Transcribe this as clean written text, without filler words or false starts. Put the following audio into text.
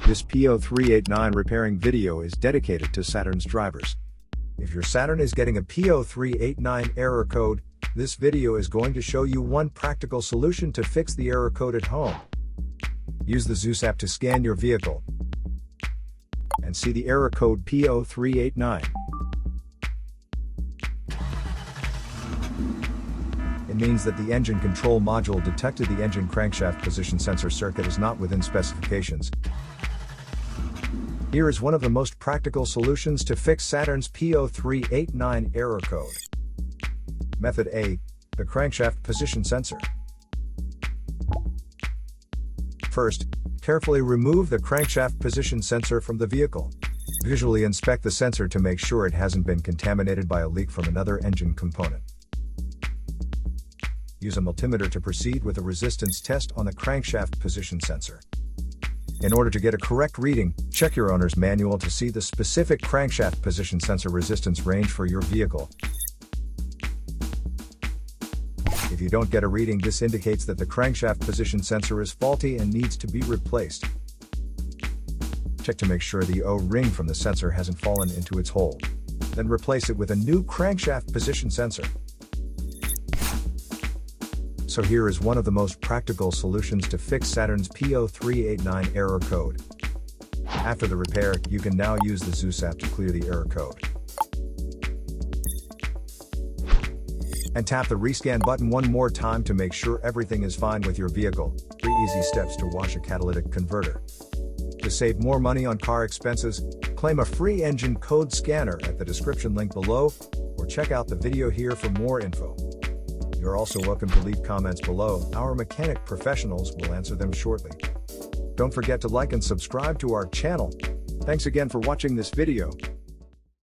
This P0389 repairing video is dedicated to Saturn's drivers. If your Saturn is getting a P0389 error code, this video is going to show you one practical solution to fix the error code at home. Use the Zeus app to scan your vehicle and see the error code P0389. It means that the engine control module detected the engine crankshaft position sensor circuit is not within specifications. Here is one of the most practical solutions to fix Saturn's P0389 error code. Method A. The crankshaft position sensor. First, carefully remove the crankshaft position sensor from the vehicle. Visually inspect the sensor to make sure it hasn't been contaminated by a leak from another engine component. Use a multimeter to proceed with a resistance test on the crankshaft position sensor. In order to get a correct reading, check your owner's manual to see the specific crankshaft position sensor resistance range for your vehicle. If you don't get a reading, this indicates that the crankshaft position sensor is faulty and needs to be replaced. Check to make sure the O-ring from the sensor hasn't fallen into its hole. Then replace it with a new crankshaft position sensor. So here is one of the most practical solutions to fix Saturn's P0389 error code. After the repair, you can now use the Zeus app to clear the error code. And tap the rescan button one more time to make sure everything is fine with your vehicle. 3 easy steps to wash a catalytic converter. To save more money on car expenses, claim a free engine code scanner at the description link below, or check out the video here for more info. You're also welcome to leave comments below. Our mechanic professionals will answer them shortly. Don't forget to like and subscribe to our channel. Thanks again for watching this video.